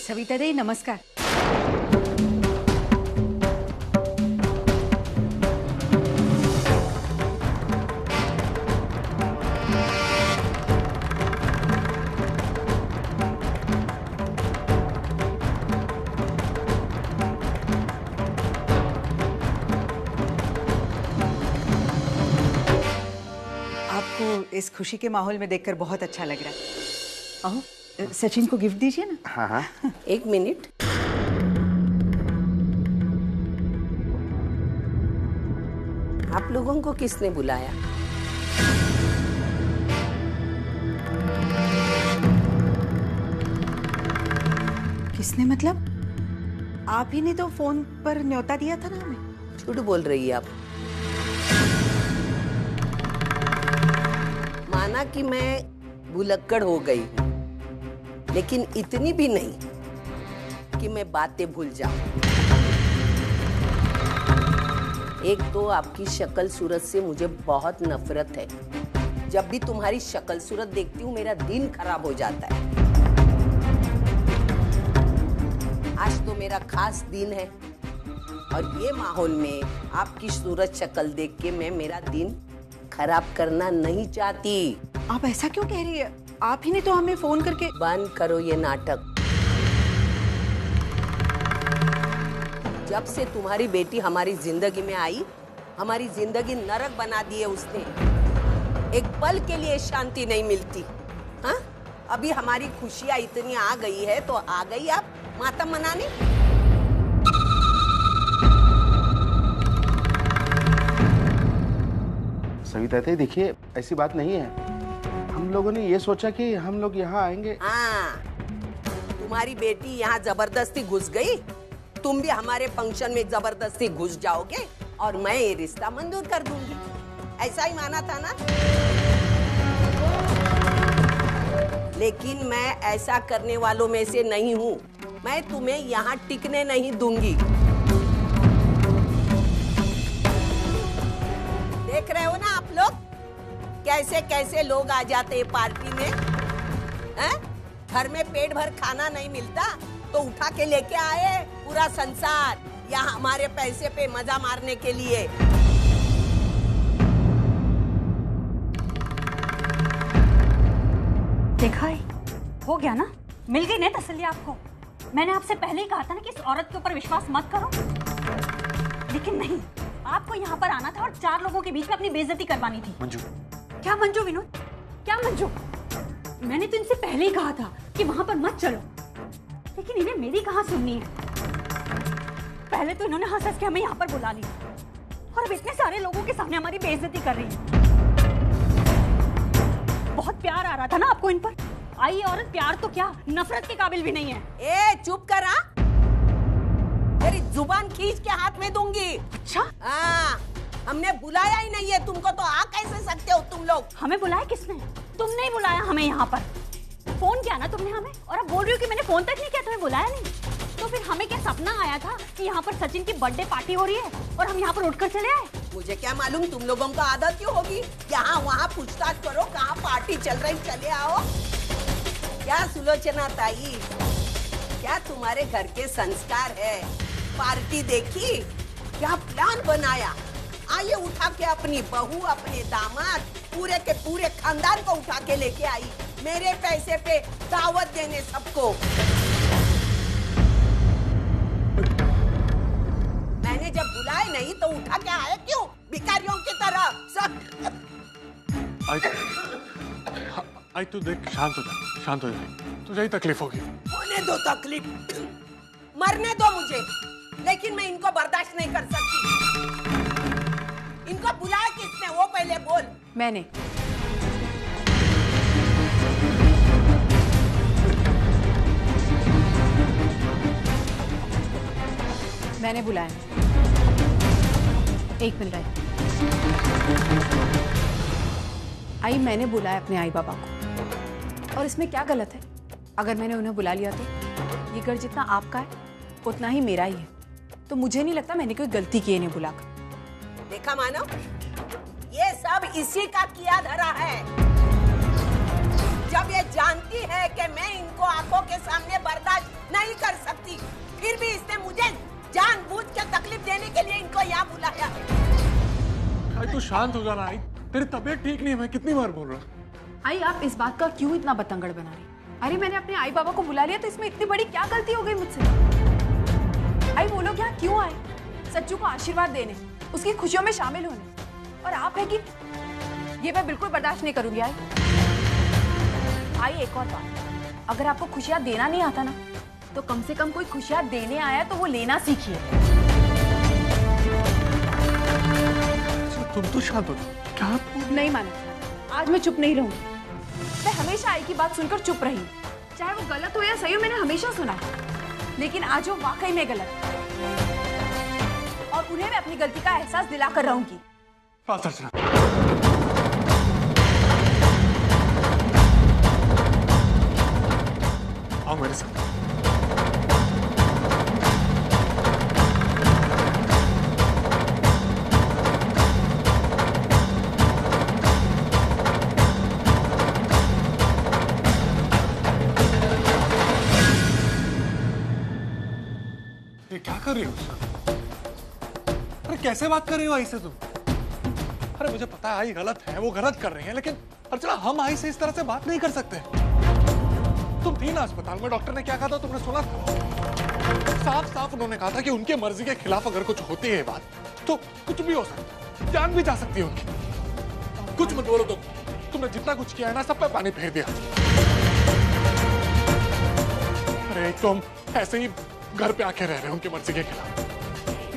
सविता दी नमस्कार। आपको इस खुशी के माहौल में देखकर बहुत अच्छा लग रहा है। आओ सचिन को गिफ्ट दीजिए ना। हाँ हाँ। एक मिनट। आप लोगों को किसने बुलाया? किसने मतलब? आप ही ने तो फोन पर न्योता दिया था ना हमें। झूठ बोल रही है आप। माना कि मैं भुलक्कड़ हो गई हूँ, लेकिन इतनी भी नहीं कि मैं बातें भूल जाऊं। एक तो आपकी शक्ल सूरत से मुझे बहुत नफरत है। जब भी तुम्हारी शक्ल सूरत देखती हूँ मेरा दिन खराब हो जाता है। आज तो मेरा खास दिन है और ये माहौल में आपकी सूरत शक्ल देख के मैं मेरा दिन खराब करना नहीं चाहती। आप ऐसा क्यों कह रही है? आप ही ने तो हमें फोन करके। बंद करो ये नाटक। जब से तुम्हारी बेटी हमारी जिंदगी में आई, हमारी जिंदगी नरक बना दी है उसने। एक पल के लिए शांति नहीं मिलती। हाँ, अभी हमारी खुशियां इतनी आ गई है तो आ गई आप मातम मनाने। सविता ताई देखिए, ऐसी बात नहीं है। हम लोगों ने ये सोचा कि हम लोग यहाँ आएंगे। हाँ, तुम्हारी बेटी यहाँ जबरदस्ती घुस गई तुम भी हमारे फंक्शन में जबरदस्ती घुस जाओगे और मैं ये रिश्ता मंजूर कर दूंगी। ऐसा ही माना था ना? लेकिन मैं ऐसा करने वालों में से नहीं हूँ। मैं तुम्हें यहाँ टिकने नहीं दूंगी। देख रहे हो ना आप लोग, कैसे कैसे लोग आ जाते हैं पार्टी में। हैं? घर में पेट भर खाना नहीं मिलता तो उठा के लेके आए पूरा संसार यहाँ हमारे पैसे पे मजा मारने के लिए। देखा है, हो गया ना, मिल गई ना तसल्ली आपको। मैंने आपसे पहले ही कहा था ना कि इस औरत के ऊपर विश्वास मत करो, लेकिन नहीं, आपको यहाँ पर आना था और 4 लोगों के बीच में अपनी बेइज्जती करवानी थी। मंजू, क्या मंजू विनोद, क्या मंजू? मैंने तो इनसे पहले ही कहा था कि वहां पर मत चलो, लेकिन इन्हें मेरी कहाँ सुननी है। पहले तो इन्होंने हंस हंस के हमें यहाँ पर बुला लिया और अब इतने सारे लोगों के सामने हमारी बेइज्जती कर रही है। बहुत प्यार आ रहा था ना आपको इन पर। आई औरत प्यार तो क्या, नफरत के काबिल भी नहीं है। ए चुप करा, तेरी जुबान खींच के हाथ में दूंगी। अच्छा? हाँ, हमने बुलाया ही नहीं है तुमको, तो आ कैसे सकते हो तुम लोग? हमें बुलाया किसने? तुमने ही बुलाया हमें यहाँ पर। फोन किया ना तुमने हमें, और अब बोल रही हो कि मैंने फोन तक नहीं किया, तुम्हें बुलाया नहीं। तो फिर हमें क्या सपना आया था कि यहाँ पर सचिन की बर्थडे पार्टी हो रही है और हम यहाँ पर उठकर चले आए? मुझे क्या मालूम, तुम लोगों को आदत क्यों होगी यहाँ वहाँ पूछताछ करो, कहाँ पार्टी चल रही, चले आओ। क्या सुलोचना ताई, क्या तुम्हारे घर के संस्कार है? पार्टी देखी, क्या प्लान बनाया। आइए उठा के अपनी बहू, अपने दामाद, पूरे के पूरे खानदान को उठा के लेके आई मेरे पैसे पे दावत देने सबको। मैंने जब बुलाए नहीं तो उठा के आए क्यों, भिखारियों की तरह सब। आई तू देख, शांत हो जा, शांत हो जा, तुझे ही तकलीफ होगी। होने दो तकलीफ, मरने दो मुझे, लेकिन मैं इनको बर्दाश्त नहीं कर सकती। इनको बुलाया किसने, वो पहले बोल। मैंने। मैंने बुलाया। एक मिनट आई, मैंने बुलाया अपने आई बाबा को, और इसमें क्या गलत है? अगर मैंने उन्हें बुला लिया तो ये घर जितना आपका है उतना ही मेरा ही है, तो मुझे नहीं लगता मैंने कोई गलती की इन्हें बुलाकर। देखा मानो, ये सब इसी का किया धरा है। जब ये जानती है कि मैं इनको आंखों के सामने बर्दाश्त नहीं कर सकती, फिर भी इसने मुझे जानबूझ के तकलीफ देने के लिए इनको यहाँ बुलाया। आई तू शांत हो जाना। आई तेरी तबीयत ठीक नहीं है, मैं कितनी बार बोल रहा हूँ। आई आप इस बात का क्यों इतना बतंगड़ बना रही? अरे मैंने अपने आई बाबा को बुला लिया तो इसमें इतनी बड़ी क्या गलती हो गई मुझसे? आई वो लोग यहाँ क्यों आए? सच्चू को आशीर्वाद देने, उसकी खुशियों में शामिल होने, और आप है कि ये मैं बिल्कुल बर्दाश्त नहीं करूंगी। आई एक और बात, अगर आपको खुशियां देना नहीं आता ना, तो कम से कम कोई खुशियां देने आया तो वो लेना सीखिए। तुम तो शांत हो जाओ। क्या? नहीं माना, आज मैं चुप नहीं रहूंगी। मैं हमेशा आई की बात सुनकर चुप रही, चाहे वो गलत हो या सही हो, मैंने हमेशा सुना, लेकिन आज वो वाकई में गलत, और उन्हें मैं अपनी गलती का एहसास दिलाकर रहूंगी। आओ मेरे साथ। ये क्या कर रही हो? अरे कैसे बात कर रही हो आई से तुम? अरे मुझे पता है आई गलत है, वो गलत कर रही है, लेकिन अर्चना हम आई से इस तरह से बात नहीं कर सकते। तुम थी ना अस्पताल में, डॉक्टर ने क्या कहा था तुमने सुना था? साफ साफ उन्होंने कहा था कि उनके मर्जी के खिलाफ अगर कुछ होती है बात तो कुछ भी हो सकता है, जान भी जा सकती है उनकी। कुछ मत बोलो तुमने जितना कुछ किया है ना, सब पे पानी फेर दिया। अरे एक तो हम ऐसे ही घर पे आके रह रहे हैं उनकी मर्जी के खिलाफ,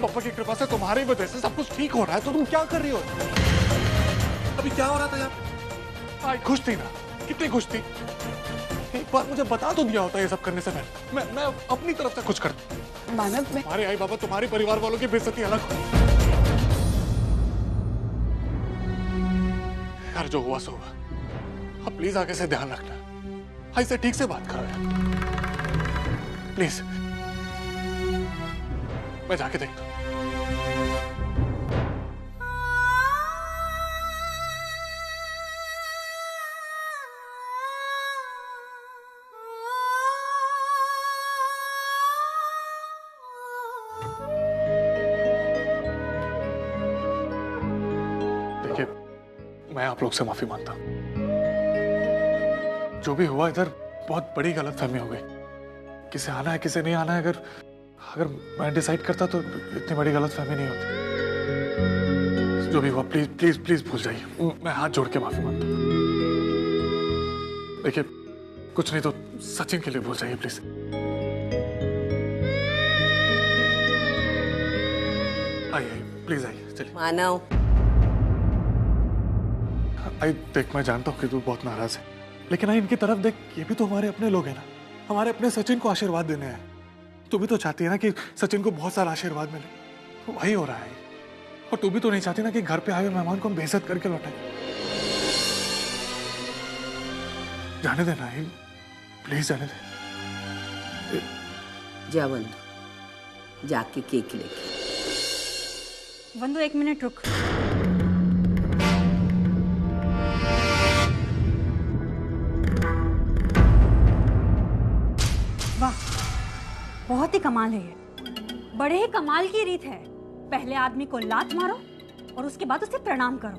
पापा की कृपा से तुम्हारी वजह से सब कुछ ठीक हो रहा है, तो तुम क्या कर रही हो? अभी क्या हो रहा था यार? आई खुश थी ना, कितनी खुश थी। एक बार मुझे बता तो दिया होता ये सब करने से पहले, मैं अपनी तरफ से कुछ करता। मानव, मैं तुम्हारे आई बाबा तुम्हारे परिवार वालों की बेइज्जती अलग हो। यार जो हुआ सो हुआ, अब प्लीज आगे से ध्यान रखना। भाई से ठीक से बात करो यार, प्लीज। मैं जाके देखता हूँ। देखिए, मैं आप लोग से माफी मांगता हूँ। जो भी हुआ इधर बहुत बड़ी गलतफहमी हो गई। किसे आना है किसे नहीं आना है, अगर मैं डिसाइड करता तो इतनी बड़ी गलतफहमी नहीं होती। जो भी हुआ प्लीज प्लीज प्लीज भूल जाइए। मैं हाथ जोड़ के माफी मांगता हूँ। देखिए, कुछ नहीं तो सचिन के लिए भूल जाइए प्लीज। आइए प्लीज आइए, चलिए। मानव, आई देख, मैं जानता हूँ कि तू बहुत नाराज है, लेकिन आई इनकी तरफ देख, ये भी तो हमारे अपने लोग हैं ना। हमारे अपने सचिन को आशीर्वाद देने हैं। तू भी तो चाहती है ना कि सचिन को बहुत सारा आशीर्वाद मिले, तो वही हो रहा है। और तू भी तो नहीं चाहती ना कि घर पे आए मेहमान को हम बेइज्जत करके लौटाएं। जाने देना ही, प्लीज जाने दे। जा वंदु, जाके केक लेके। वंदु 1 मिनट रुक। वाह, बहुत ही कमाल है ये। बड़े ही कमाल की रीत है। पहले आदमी को लात मारो और उसके बाद उसे प्रणाम करो।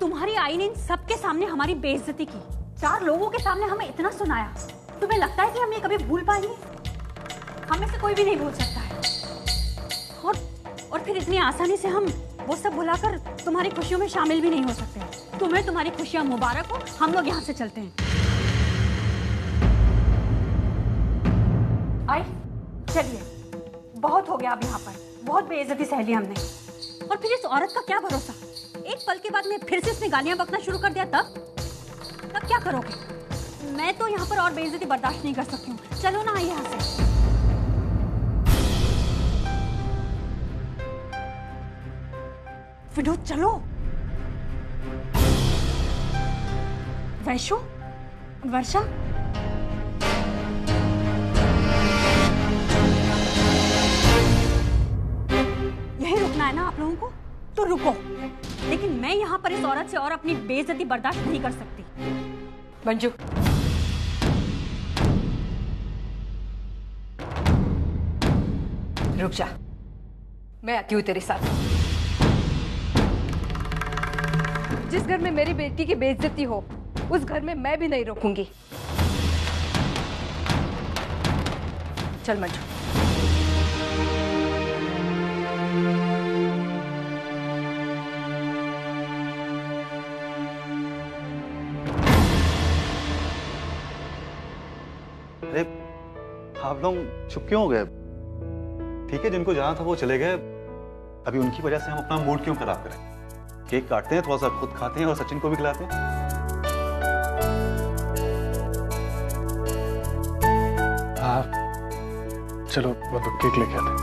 तुम्हारी आई ने इन सबके सामने हमारी बेइज्जती की। 4 लोगों के सामने हमें इतना सुनाया। तुम्हें लगता है कि हम ये कभी भूल पाएंगे? हमें से कोई भी नहीं भूल सकता है। और फिर इतनी आसानी से हम वो सब भुलाकर तुम्हारी खुशियों में शामिल भी नहीं हो सकते। तुम्हें तुम्हारी खुशियां मुबारक हो। हम लोग यहाँ से चलते हैं। आई, चलिए, बहुत हो गया अब यहाँ पर। बहुत बेइज्जती सह ली हमने। और फिर इस औरत का क्या भरोसा? एक पल के बाद में फिर से उसने गालियां बकना शुरू कर दिया, तब क्या करोगे? मैं तो यहाँ पर और बेइज्जती बर्दाश्त नहीं कर सकती हूँ। चलो ना, आई यहाँ से। विनोद, चलो। वैशु, वर्षा, यही रुकना है ना आप लोगों को? तो रुको, लेकिन मैं यहाँ पर इस औरत से और अपनी बेइज्जती बर्दाश्त नहीं कर सकती। मंजू, रुक जा, मैं आती हूँ तेरे साथ। जिस घर में मेरी बेटी की बेइज्जती हो, उस घर में मैं भी नहीं रोकूंगी। चल मंजू। अरे आप लोग चुप क्यों हो गए? ठीक है, जिनको जाना था वो चले गए। अभी उनकी वजह से हम अपना मूड क्यों खराब करें? केक काटते हैं, थोड़ा सा खुद खाते हैं और सचिन को भी खिलाते हैं। हाँ चलो, वो तो केक लेके आते हैं।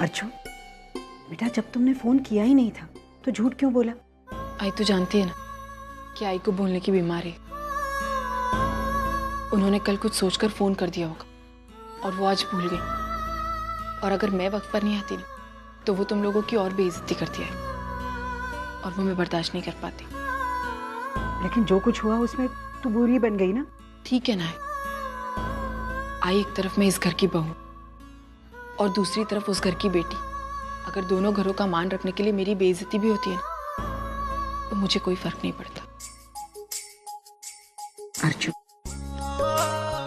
अर्जुन बेटा, जब तुमने फोन किया ही नहीं था तो झूठ क्यों बोला? आई तो जानती है ना कि आई को बोलने की बीमारी। उन्होंने कल कुछ सोचकर फोन कर दिया होगा और वो आज भूल गई। और अगर मैं वक्त पर नहीं आती ना, तो वो तुम लोगों की और बेइज्जती करती है और वो मैं बर्दाश्त नहीं कर पाती। लेकिन जो कुछ हुआ उसमें तू बुरी बन गई ना। ठीक है ना, आई एक तरफ मैं इस घर की बहू और दूसरी तरफ उस घर की बेटी। अगर दोनों घरों का मान रखने के लिए मेरी बेइज्जती भी होती है ना, तो मुझे कोई फर्क नहीं पड़ता। अर्जुन,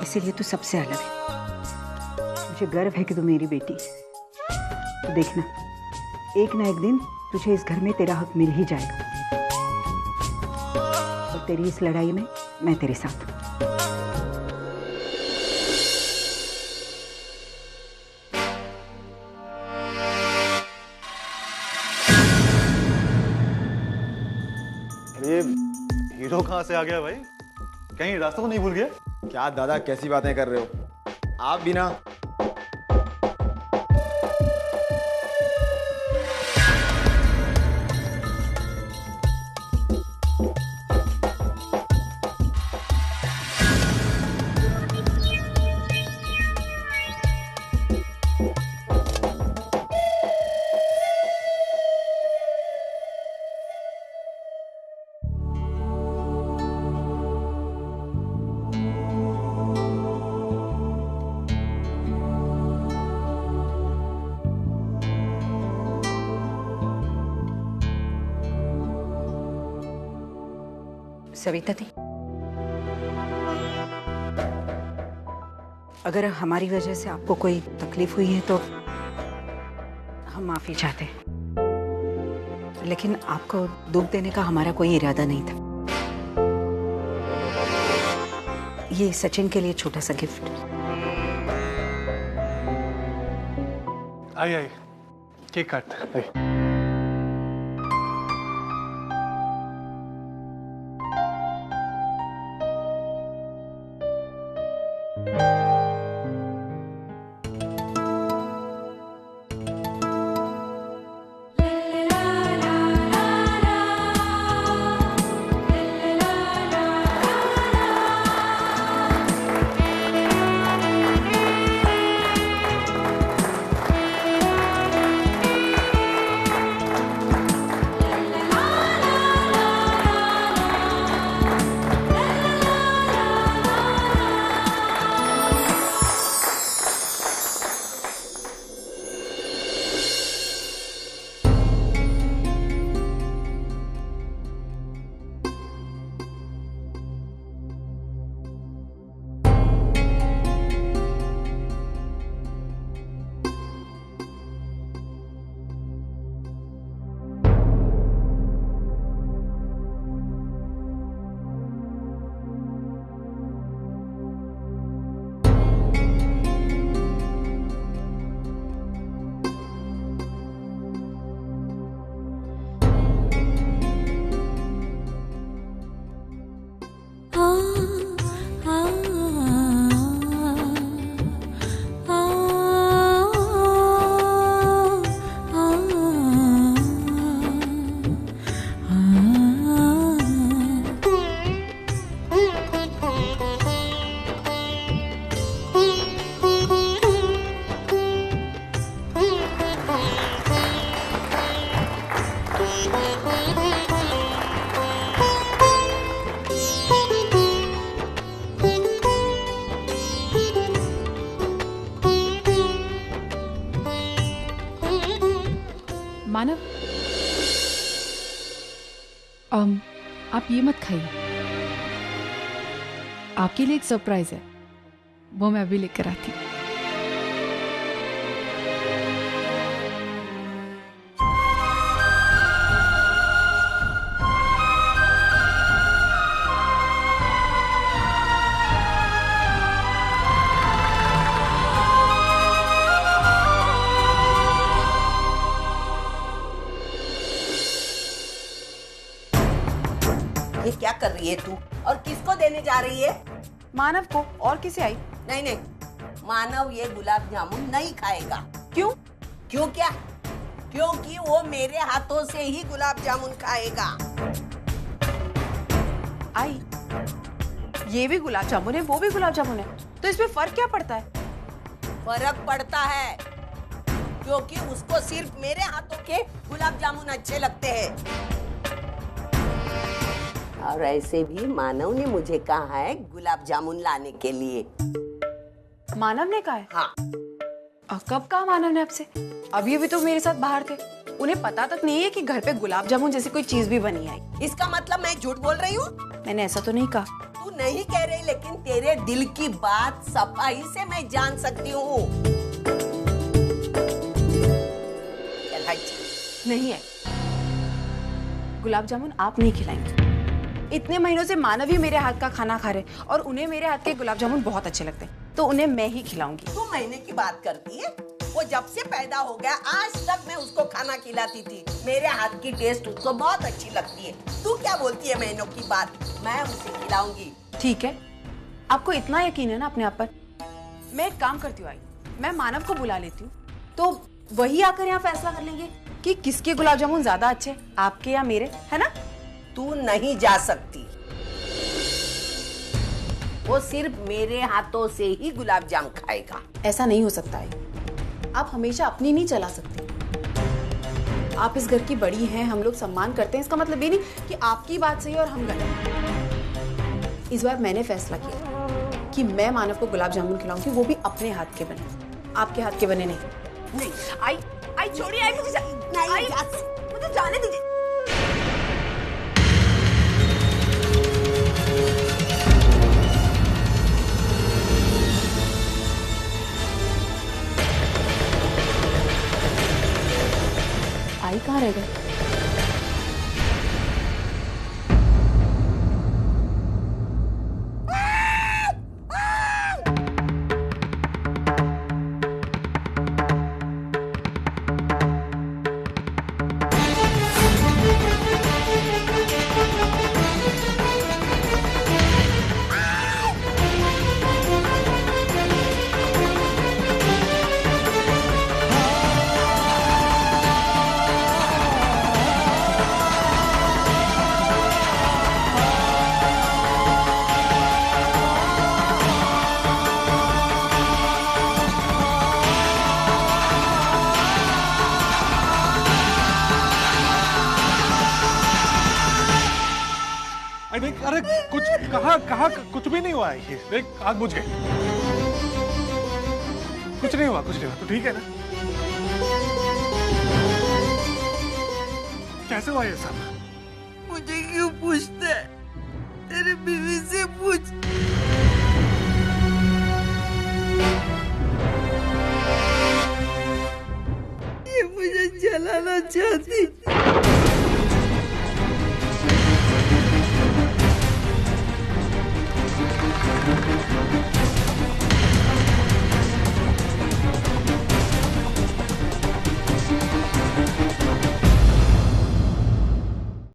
इसीलिए तू सबसे अलग है। मुझे गर्व है कि तू मेरी बेटी। तो देखना, एक ना एक दिन तुझे इस घर में तेरा हक मिल ही जाएगा। और तेरी इस लड़ाई में मैं तेरे साथ हूं। कहाँ से आ गया भाई? कहीं रास्ता तो नहीं भूल गया? क्या दादा कैसी बातें कर रहे हो आप भी ना। सविता दी, अगर हमारी वजह से आपको कोई तकलीफ हुई है तो हम माफी चाहते हैं, लेकिन आपको दुख देने का हमारा कोई इरादा नहीं था। ये सचिन के लिए छोटा सा गिफ्ट। आई केक काटते हैं। मानव, आप ये मत खाइए, आपके लिए एक सरप्राइज है, वो मैं अभी लेकर आती हूँ। ये क्या कर रही है तू और किसको देने जा रही है? मानव को। और किसे आई? नहीं नहीं, मानव ये गुलाब जामुन नहीं खाएगा। क्यों? क्यों क्या? क्योंकि वो मेरे हाथों से ही गुलाब जामुन खाएगा। आई, ये भी गुलाब जामुन है, वो भी गुलाब जामुन है, तो इसमें फर्क क्या पड़ता है? फर्क पड़ता है क्योंकि उसको सिर्फ मेरे हाथों के गुलाब जामुन अच्छे लगते हैं। और ऐसे भी मानव ने मुझे कहा है गुलाब जामुन लाने के लिए। मानव ने कहा है? हाँ। कब कहा मानव ने आपसे? अभी अभी तो मेरे साथ बाहर थे, उन्हें पता तक नहीं है कि घर पे गुलाब जामुन जैसी कोई चीज भी बनी आई। इसका मतलब मैं झूठ बोल रही हूँ? मैंने ऐसा तो नहीं कहा। तू नहीं कह रही, लेकिन तेरे दिल की बात सफाई से मैं जान सकती हूँ। नहीं है, गुलाब जामुन आप नहीं खिलाएंगे। इतने महीनों से मानव ही मेरे हाथ का खाना खा रहे और उन्हें मेरे हाथ के गुलाब जामुन बहुत अच्छे लगते हैं, तो उन्हें मैं ही खिलाऊंगी। तू महीने की बात करती है? वो जब से पैदा हो गया आज तक मैं उसको खाना खिलाती थी। मेरे हाथ की टेस्ट उसको बहुत अच्छी लगती है। तू क्या बोलती है महीनों की बात? मैं उसे खिलाऊंगी। ठीक है, आपको इतना यकीन है ना अपने आप पर? मैं एक काम करती हूँ आई, मैं मानव को बुला लेती हूँ, तो वही आकर यहाँ फैसला कर लेंगे कि किसके गुलाब जामुन ज्यादा अच्छे, आपके या मेरे, है ना? तू नहीं जा सकती, वो सिर्फ मेरे हाथों से ही गुलाब जाम खाएगा। ऐसा नहीं हो सकता है, आप हमेशा अपनी नहीं चला सकती। आप इस घर की बड़ी हैं, हम लोग सम्मान करते हैं, इसका मतलब ये नहीं कि आपकी बात सही और हम गलत। इस बार मैंने फैसला किया कि मैं मानव को गुलाब जामुन खिलाऊंगी, वो भी अपने हाथ के बने, आपके हाथ के बने नहीं। नहीं आई छोड़िए, आई मुझे मुझे जाने दीजिए। आई कहाँ रह गए? अरे कुछ कहा कुछ भी नहीं हुआ है। ये देख आग बुझ गई। कुछ नहीं हुआ तो ठीक है ना? कैसे हुआ ये सब? मुझे क्यों पूछता है? तेरी बीवी से पूछ। ये मुझे जलाना चाहती।